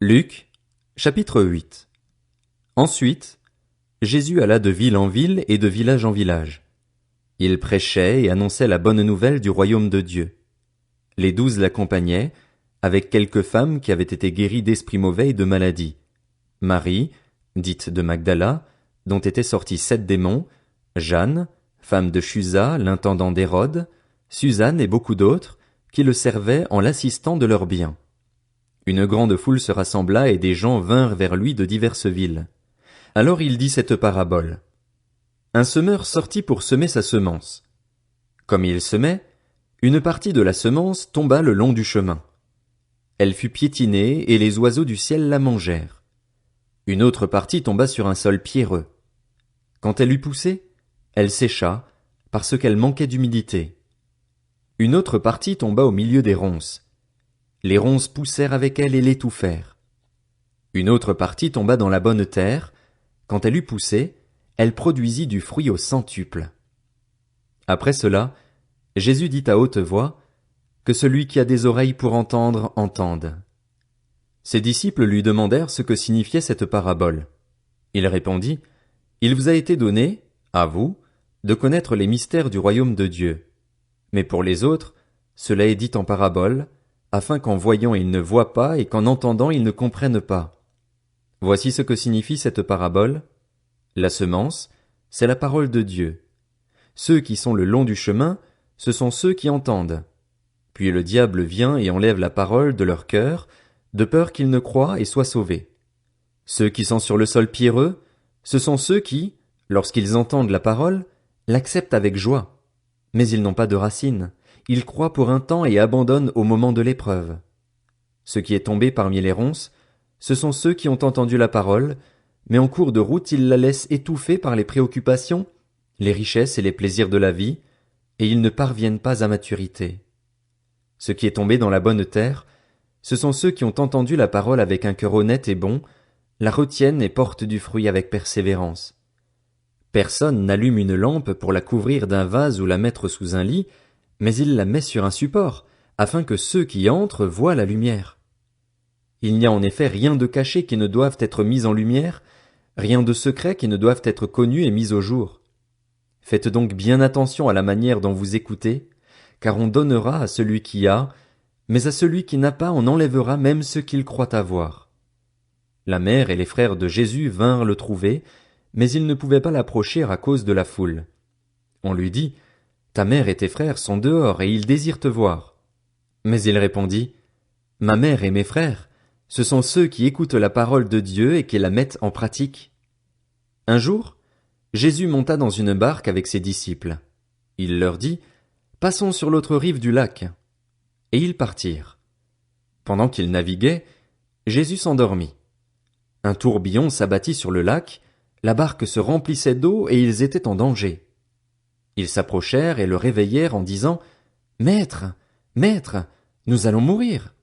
Luc, chapitre 8. Ensuite, Jésus alla de ville en ville et de village en village. Il prêchait et annonçait la bonne nouvelle du royaume de Dieu. Les 12 l'accompagnaient, avec quelques femmes qui avaient été guéries d'esprits mauvais et de maladies. Marie, dite de Magdala, dont étaient sortis 7 démons, Jeanne, femme de Chuza, l'intendant d'Hérode, Suzanne et beaucoup d'autres, qui le servaient en l'assistant de leurs biens. Une grande foule se rassembla et des gens vinrent vers lui de diverses villes. Alors il dit cette parabole. Un semeur sortit pour semer sa semence. Comme il semait, une partie de la semence tomba le long du chemin. Elle fut piétinée et les oiseaux du ciel la mangèrent. Une autre partie tomba sur un sol pierreux. Quand elle eut poussé, elle sécha, parce qu'elle manquait d'humidité. Une autre partie tomba au milieu des ronces. Les ronces poussèrent avec elle et l'étouffèrent. Une autre partie tomba dans la bonne terre. Quand elle eut poussé, elle produisit du fruit au centuple. Après cela, Jésus dit à haute voix, que celui qui a des oreilles pour entendre, entende. Ses disciples lui demandèrent ce que signifiait cette parabole. Il répondit, Il vous a été donné, à vous, de connaître les mystères du royaume de Dieu. Mais pour les autres, cela est dit en parabole, afin qu'en voyant ils ne voient pas et qu'en entendant ils ne comprennent pas. Voici ce que signifie cette parabole. La semence, c'est la parole de Dieu. Ceux qui sont le long du chemin, ce sont ceux qui entendent. Puis le diable vient et enlève la parole de leur cœur, de peur qu'ils ne croient et soient sauvés. Ceux qui sont sur le sol pierreux, ce sont ceux qui, lorsqu'ils entendent la parole, l'acceptent avec joie. Mais ils n'ont pas de racines. Ils croient pour un temps et abandonnent au moment de l'épreuve. Ce qui est tombé parmi les ronces, ce sont ceux qui ont entendu la parole, mais en cours de route ils la laissent étouffer par les préoccupations, les richesses et les plaisirs de la vie, et ils ne parviennent pas à maturité. Ce qui est tombé dans la bonne terre, ce sont ceux qui ont entendu la parole avec un cœur honnête et bon, la retiennent et portent du fruit avec persévérance. Personne n'allume une lampe pour la couvrir d'un vase ou la mettre sous un lit, mais il la met sur un support, afin que ceux qui entrent voient la lumière. Il n'y a en effet rien de caché qui ne doive être mis en lumière, rien de secret qui ne doive être connu et mis au jour. Faites donc bien attention à la manière dont vous écoutez, car on donnera à celui qui a, mais à celui qui n'a pas on enlèvera même ce qu'il croit avoir. La mère et les frères de Jésus vinrent le trouver, mais ils ne pouvaient pas l'approcher à cause de la foule. On lui dit, Ta mère et tes frères sont dehors et ils désirent te voir. Mais il répondit, Ma mère et mes frères, ce sont ceux qui écoutent la parole de Dieu et qui la mettent en pratique. Un jour, Jésus monta dans une barque avec ses disciples. Il leur dit, Passons sur l'autre rive du lac. Et ils partirent. Pendant qu'ils naviguaient, Jésus s'endormit. Un tourbillon s'abattit sur le lac, la barque se remplissait d'eau et ils étaient en danger. Ils s'approchèrent et le réveillèrent en disant, Maître, Maître, nous allons mourir.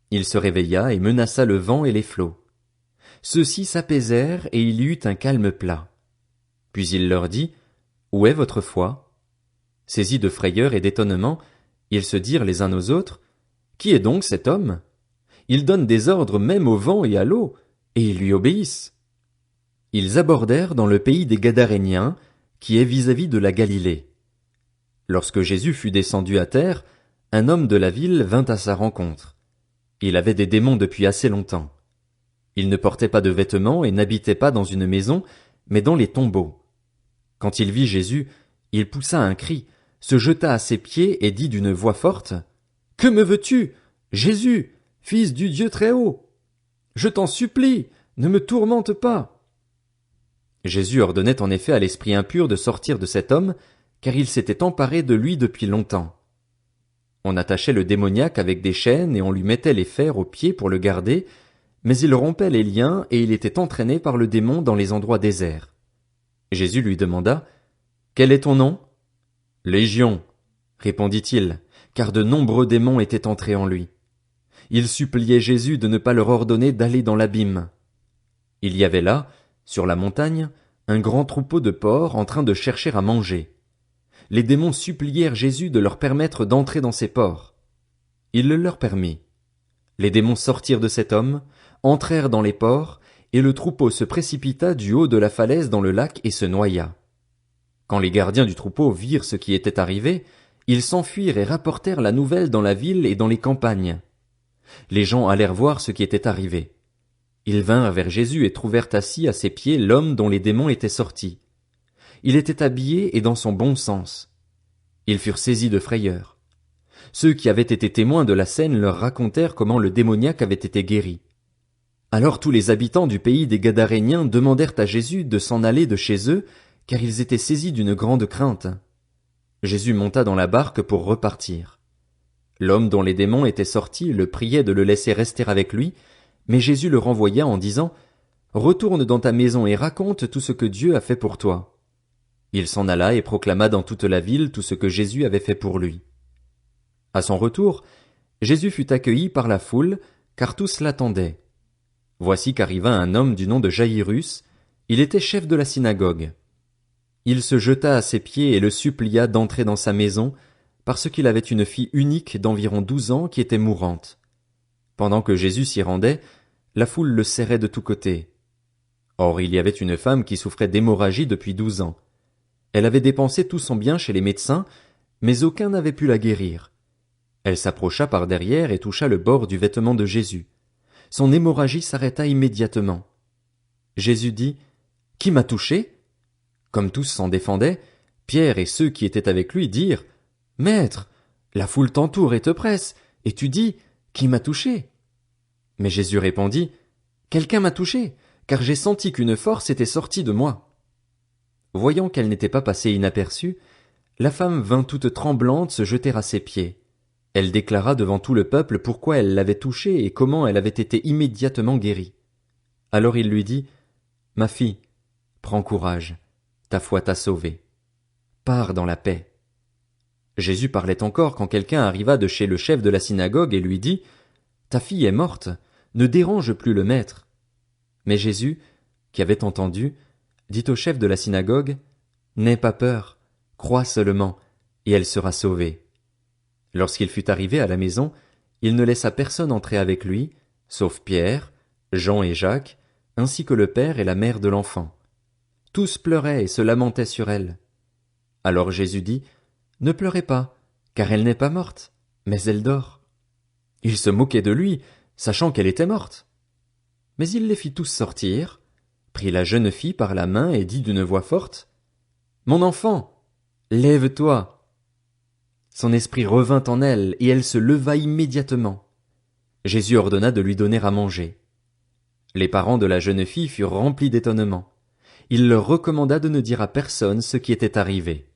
Il se réveilla et menaça le vent et les flots. Ceux-ci s'apaisèrent et il y eut un calme plat. Puis il leur dit, Où est votre foi? Saisis de frayeur et d'étonnement, ils se dirent les uns aux autres, Qui est donc cet homme? Il donne des ordres même au vent et à l'eau, et ils lui obéissent. Ils abordèrent dans le pays des Gadaréniens, qui est vis-à-vis de la Galilée. Lorsque Jésus fut descendu à terre, un homme de la ville vint à sa rencontre. Il avait des démons depuis assez longtemps. Il ne portait pas de vêtements et n'habitait pas dans une maison, mais dans les tombeaux. Quand il vit Jésus, il poussa un cri, se jeta à ses pieds et dit d'une voix forte, « Que me veux-tu, Jésus, fils du Dieu Très-Haut? Je t'en supplie, ne me tourmente pas. » Jésus ordonnait en effet à l'esprit impur de sortir de cet homme, car il s'était emparé de lui depuis longtemps. On attachait le démoniaque avec des chaînes et on lui mettait les fers aux pieds pour le garder, mais il rompait les liens et il était entraîné par le démon dans les endroits déserts. Jésus lui demanda, « Quel est ton nom? » « Légion, répondit-il, car de nombreux démons étaient entrés en lui. Il suppliait Jésus de ne pas leur ordonner d'aller dans l'abîme. Il y avait là, sur la montagne, un grand troupeau de porcs en train de chercher à manger. Les démons supplièrent Jésus de leur permettre d'entrer dans ces porcs. Il le leur permit. Les démons sortirent de cet homme, entrèrent dans les ports, et le troupeau se précipita du haut de la falaise dans le lac et se noya. Quand les gardiens du troupeau virent ce qui était arrivé, ils s'enfuirent et rapportèrent la nouvelle dans la ville et dans les campagnes. Les gens allèrent voir ce qui était arrivé. Ils vinrent vers Jésus et trouvèrent assis à ses pieds l'homme dont les démons étaient sortis. Il était habillé et dans son bon sens. Ils furent saisis de frayeur. Ceux qui avaient été témoins de la scène leur racontèrent comment le démoniaque avait été guéri. Alors tous les habitants du pays des Gadaréniens demandèrent à Jésus de s'en aller de chez eux, car ils étaient saisis d'une grande crainte. Jésus monta dans la barque pour repartir. L'homme dont les démons étaient sortis le priait de le laisser rester avec lui, mais Jésus le renvoya en disant « Retourne dans ta maison et raconte tout ce que Dieu a fait pour toi. » Il s'en alla et proclama dans toute la ville tout ce que Jésus avait fait pour lui. À son retour, Jésus fut accueilli par la foule, car tous l'attendaient. Voici qu'arriva un homme du nom de Jaïrus, il était chef de la synagogue. Il se jeta à ses pieds et le supplia d'entrer dans sa maison, parce qu'il avait une fille unique d'environ 12 ans qui était mourante. Pendant que Jésus s'y rendait, la foule le serrait de tous côtés. Or il y avait une femme qui souffrait d'hémorragie depuis 12 ans. Elle avait dépensé tout son bien chez les médecins, mais aucun n'avait pu la guérir. Elle s'approcha par derrière et toucha le bord du vêtement de Jésus. Son hémorragie s'arrêta immédiatement. Jésus dit « Qui m'a touché ?» Comme tous s'en défendaient, Pierre et ceux qui étaient avec lui dirent « Maître, la foule t'entoure et te presse, et tu dis « Qui m'a touché ?» Mais Jésus répondit « Quelqu'un m'a touché, car j'ai senti qu'une force était sortie de moi. » Voyant qu'elle n'était pas passée inaperçue, la femme vint toute tremblante se jeter à ses pieds. Elle déclara devant tout le peuple pourquoi elle l'avait touché et comment elle avait été immédiatement guérie. Alors il lui dit « Ma fille, prends courage, ta foi t'a sauvée. Pars dans la paix. » Jésus parlait encore quand quelqu'un arriva de chez le chef de la synagogue et lui dit « Ta fille est morte, ne dérange plus le maître. » Mais Jésus, qui avait entendu, dit au chef de la synagogue « N'aie pas peur, crois seulement, et elle sera sauvée. » Lorsqu'il fut arrivé à la maison, il ne laissa personne entrer avec lui, sauf Pierre, Jean et Jacques, ainsi que le père et la mère de l'enfant. Tous pleuraient et se lamentaient sur elle. Alors Jésus dit « Ne pleurez pas, car elle n'est pas morte, mais elle dort. » Ils se moquaient de lui, sachant qu'elle était morte. Mais il les fit tous sortir, prit la jeune fille par la main et dit d'une voix forte « Mon enfant, lève-toi !» Son esprit revint en elle, et elle se leva immédiatement. Jésus ordonna de lui donner à manger. Les parents de la jeune fille furent remplis d'étonnement. Il leur recommanda de ne dire à personne ce qui était arrivé.